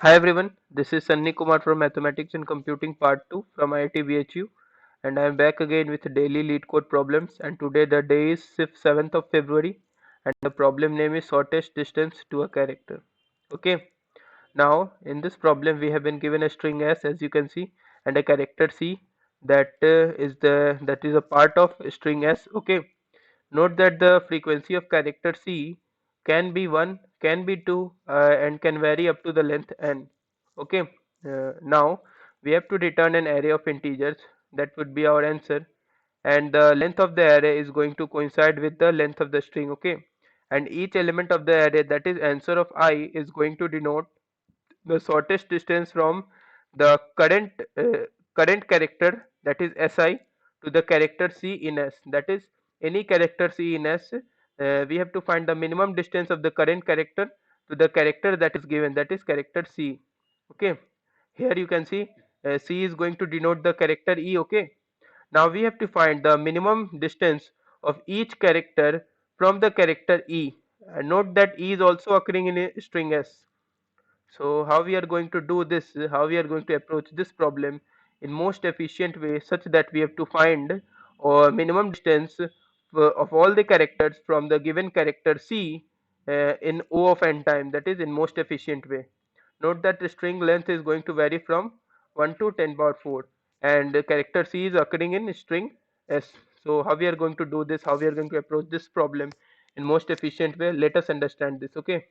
Hi everyone, this is Sunny Kumar from Mathematics and Computing Part 2 from IIT BHU, and I am back again with daily lead code problems. And today the day is 7th of February and the problem name is shortest distance to a character. Okay, now in this problem we have been given a string S as you can see and a character C that is a part of string S. Okay, note that the frequency of character C can be 1, can be 2, and can vary up to the length n. Okay, now we have to return an array of integers. That would be our answer, and the length of the array is going to coincide with the length of the string. Okay, and each element of the array, that is answer of I, is going to denote the shortest distance from the current character, that is Si, to the character C in S. That is any character C in S, we have to find the minimum distance of the current character to the character that is given, that is character C. Okay, here you can see C is going to denote the character E. Okay, now we have to find the minimum distance of each character from the character E. Note that E is also occurring in a string S. So how we are going to do this, how we are going to approach this problem in most efficient way, such that we have to find minimum distance of all the characters from the given character C in O of n time, that is in most efficient way. Note that the string length is going to vary from 1 to 10 power 4 and the character C is occurring in string S. So how we are going to do this, how we are going to approach this problem in most efficient way, let us understand this. Okay,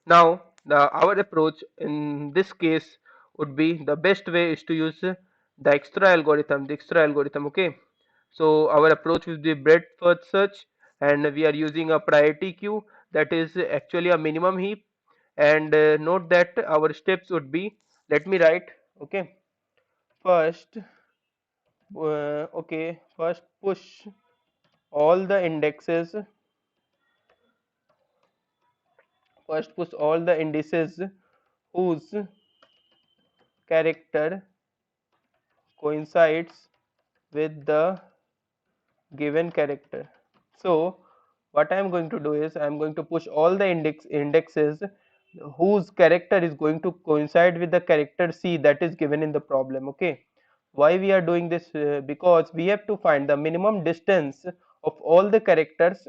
now, our approach in this case would be, the best way is to use the extra algorithm. The extra algorithm, okay. So our approach will be breadth first search, and we are using a priority queue, that is actually a minimum heap. And note that our steps would be, let me write. Okay, first, first push all the indexes. First push all the indices whose character coincides with the given character. So what I am going to do is I am going to push all the indexes whose character is going to coincide with the character C that is given in the problem. Okay, why we are doing this? Because we have to find the minimum distance of all the characters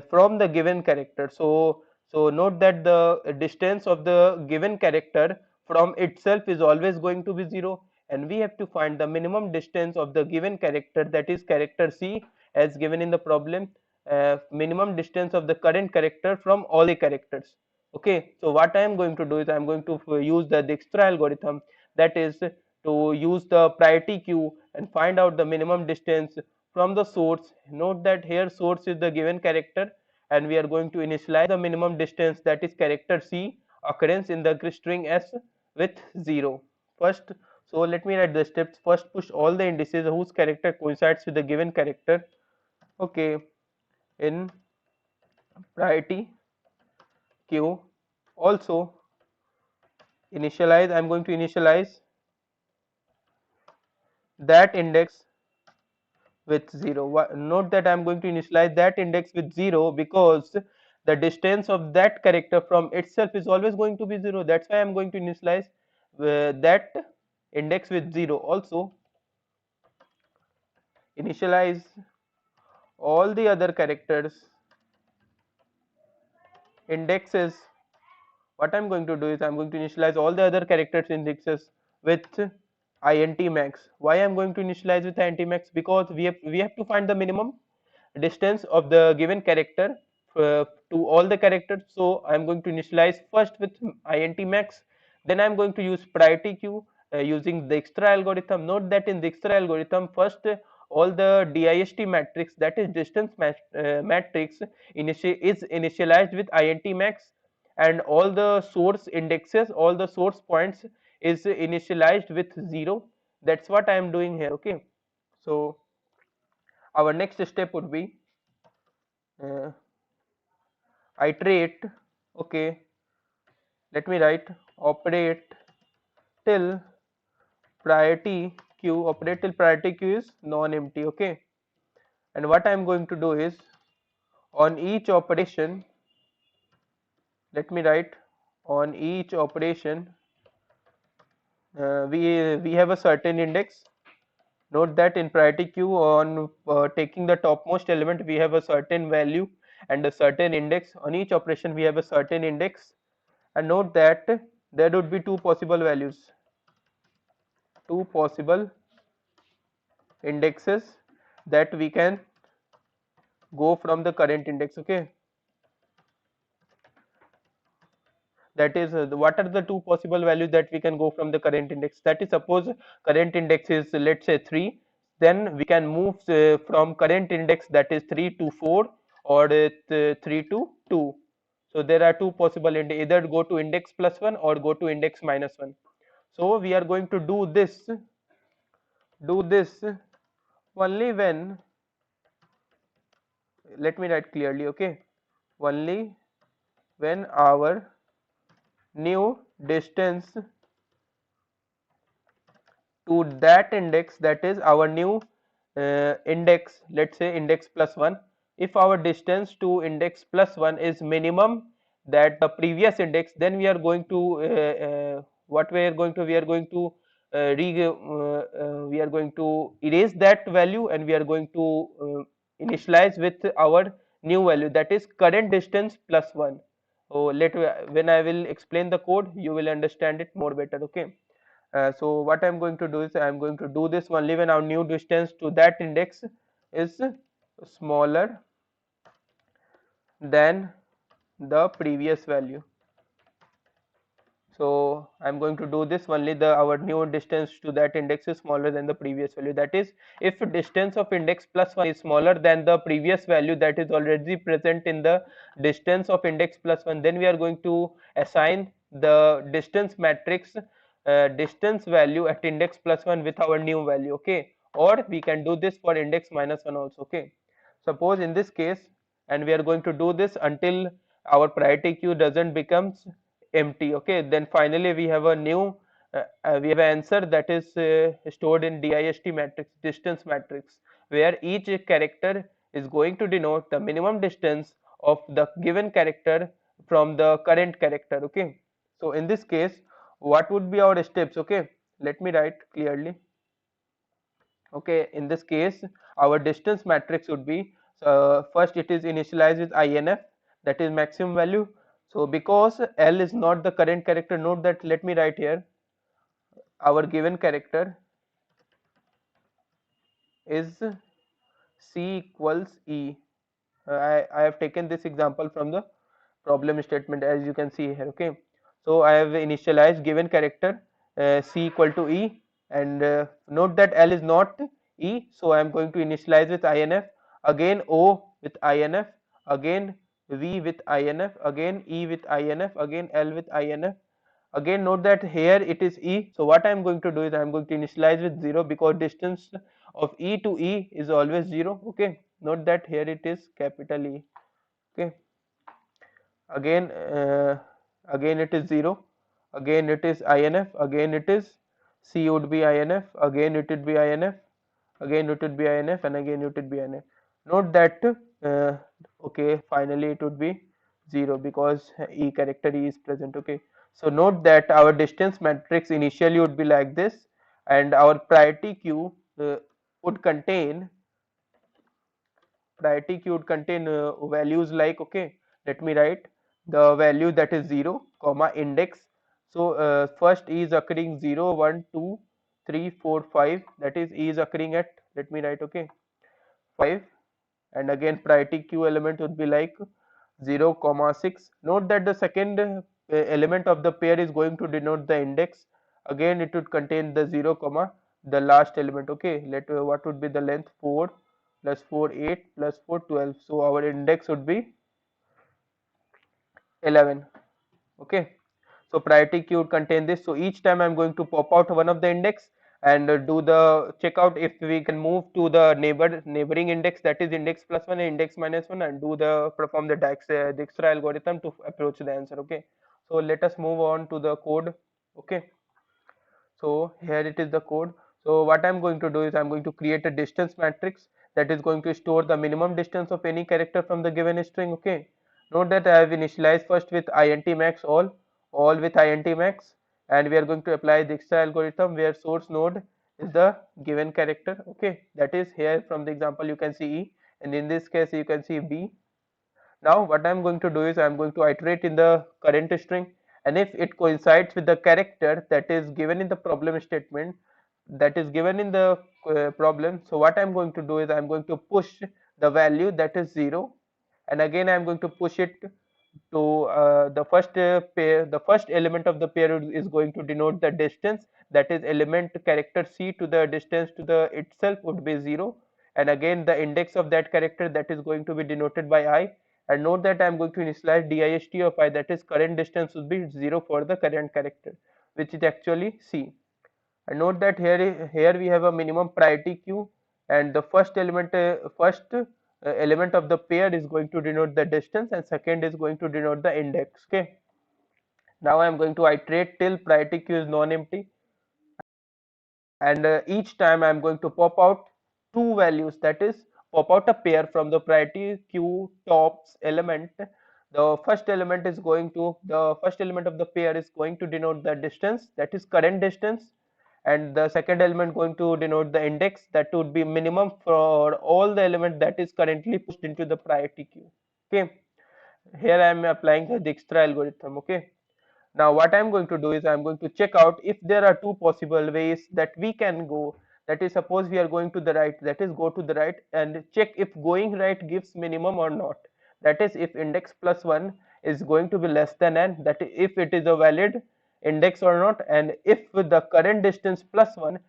from the given character. So note that the distance of the given character from itself is always going to be 0, and we have to find the minimum distance of the given character, that is character C, as given in the problem, minimum distance of the current character from all the characters. Okay, so what I am going to do is I am going to use the Dijkstra algorithm, that is to use the priority queue and find out the minimum distance from the source. Note that here source is the given character, and we are going to initialize the minimum distance, that is character C occurrence in the string S, with 0 first. So let me write the steps. First push all the indices whose character coincides with the given character. Okay, in priority queue. Also initialize, I am going to initialize that index with 0. Note that I am going to initialize that index with 0 because the distance of that character from itself is always going to be 0. That's why I am going to initialize that index with 0. Also initialize all the other characters indexes. What I'm going to do is I'm going to initialize all the other characters indexes with int max. Why I'm going to initialize with int max? Because we have to find the minimum distance of the given character to all the characters. So I'm going to initialize first with int max. Then I'm going to use priority queue using the Dijkstra algorithm. Note that in the Dijkstra algorithm, first all the dist matrix, that is distance matrix, is initialized with int max, and all the source indexes, all the source points is initialized with 0. That's what I am doing here. Okay, so our next step would be uh, iterate. Okay, let me write operate till priority operate till priority queue is non-empty. Okay, and what I am going to do is, on each operation, let me write on each operation we have a certain index. Note that in priority queue, on taking the topmost element, we have a certain value and a certain index. On each operation we have a certain index, and note that there would be two possible values, two possible indexes that we can go from the current index. Okay, that is what are the two possible values that we can go from the current index? That is, suppose current index is, let's say, 3, then we can move from current index, that is 3 to 4, or 3 to 2. So there are two possible, either go to index plus 1 or go to index minus 1. So we are going to do this only when, let me write clearly, okay, only when our new distance to that index, that is our new index, let's say index plus 1, if our distance to index plus 1 is minimum that the previous index, then we are going to what we are going to we are going to erase that value, and we are going to initialize with our new value, that is current distance plus 1. So when I will explain the code, you will understand it more better. Okay, so what I'm going to do is I'm going to do this only when our new distance to that index is smaller than the previous value. So I'm going to do this only the our new distance to that index is smaller than the previous value. That is, if distance of index plus 1 is smaller than the previous value that is already present in the distance of index plus 1, then we are going to assign the distance matrix distance value at index plus 1 with our new value. Okay, or we can do this for index minus 1 also. Okay, suppose in this case, and we are going to do this until our priority queue doesn't becomes empty. Okay, then finally we have a new we have an answer that is stored in dist matrix, distance matrix, where each character is going to denote the minimum distance of the given character from the current character. Okay, so in this case, what would be our steps? Okay, let me write clearly. Okay, in this case our distance matrix would be, first it is initialized with inf, that is maximum value. So because L is not the current character, note that, let me write here, our given character is C equals E. I have taken this example from the problem statement, as you can see here. Okay, so I have initialized given character C equal to E, and note that L is not E, so I am going to initialize with inf, again O with inf, again V with inf, again E with inf, again L with inf. Again note that here it is E, so what I am going to do is I am going to initialize with 0, because distance of E to E is always 0. Okay, note that here it is capital E. Okay, again again it is 0, again it is inf, again it is C would be inf, again it would be inf, again it would be inf, and again it would be inf. Note that okay, finally it would be 0 because E character E is present. Okay, so note that our distance matrix initially would be like this, and our priority queue would contain values like, okay, let me write the value that is 0 comma index. So first E is occurring 0 1 2 3 4 5, that is E is occurring at, let me write, okay, 5, and again priority queue element would be like 0 comma 6. Note that the second element of the pair is going to denote the index, again it would contain the 0 comma the last element. Okay, let what would be the length? 4 plus 4 8 plus 4 12, so our index would be 11. Okay, so priority queue would contain this, so each time I'm going to pop out one of the index and do the check out if we can move to the neighboring index, that is index plus 1 and index minus 1, and do the perform the Dijkstra algorithm to approach the answer. Okay, so let us move on to the code. Okay, so here it is the code. So what I'm going to do is I'm going to create a distance matrix that is going to store the minimum distance of any character from the given string. Okay, note that I have initialized first with int max all. all with int max, and we are going to apply Dijkstra algorithm where source node is the given character. Okay, that is here from the example you can see E, and in this case you can see B. Now what I'm going to do is I'm going to iterate in the current string, and if it coincides with the character that is given in the problem statement, that is given in the problem, so what I'm going to do is I'm going to push the value that is 0, and again I'm going to push it to the first pair. The first element of the pair is going to denote the distance, that is element character C to the distance to the itself would be 0, and again the index of that character that is going to be denoted by I. And note that I am going to initialize dist of I, that is current distance would be 0 for the current character, which is actually C. And note that here we have a minimum priority queue, and the first element of the pair is going to denote the distance, and second is going to denote the index. Okay, now I am going to iterate till priority queue is non-empty, and each time I am going to pop out two values, that is pop out a pair from the priority queue tops element. The first element of the pair is going to denote the distance, that is current distance, and the second element going to denote the index, that would be minimum for all the element that is currently pushed into the priority queue. Okay, here I am applying the Dijkstra algorithm. Okay, now what I'm going to do is I'm going to check out if there are two possible ways that we can go. That is, suppose we are going to the right, that is go to the right and check if going right gives minimum or not. That is, if index plus 1 is going to be less than n, that is, if it is a valid index or not, and if the current distance plus 1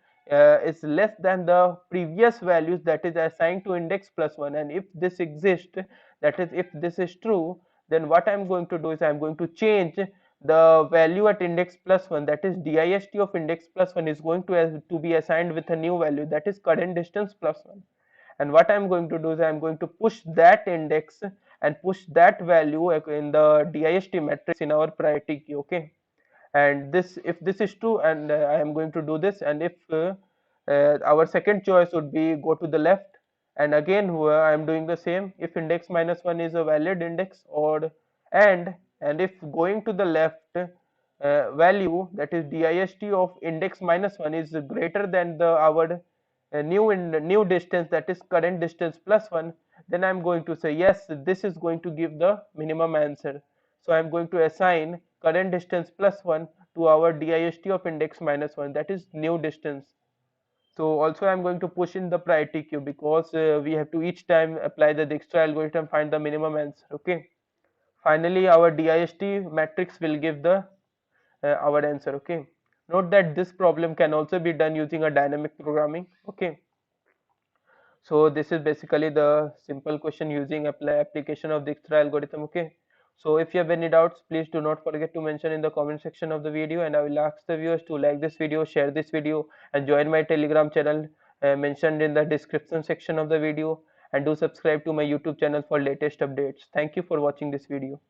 is less than the previous values that is assigned to index plus 1, and if this exists, that is if this is true, then what I'm going to do is I'm going to change the value at index plus 1, that is dist of index plus 1 is going to be assigned with a new value, that is current distance plus 1. And what I'm going to do is I'm going to push that index and push that value in the dist matrix in our priority queue. Okay, and this, if this is true, and I am going to do this, and if our second choice would be go to the left, and again I am doing the same, if index minus 1 is a valid index, or and if going to the left value, that is dist of index minus 1 is greater than the our new distance, that is current distance plus 1, then I'm going to say yes, this is going to give the minimum answer. So I'm going to assign current distance plus 1 to our dist of index minus 1, that is new distance. So also I'm going to push in the priority queue, because we have to each time apply the Dijkstra algorithm, find the minimum answer. Okay, finally our dist matrix will give the our answer. Okay, note that this problem can also be done using a dynamic programming. Okay, so this is basically the simple question using application of the Dijkstra algorithm. Okay, so if you have any doubts, please do not forget to mention in the comment section of the video, and I will ask the viewers to like this video, share this video, and join my Telegram channel mentioned in the description section of the video, and do subscribe to my YouTube channel for latest updates. Thank you for watching this video.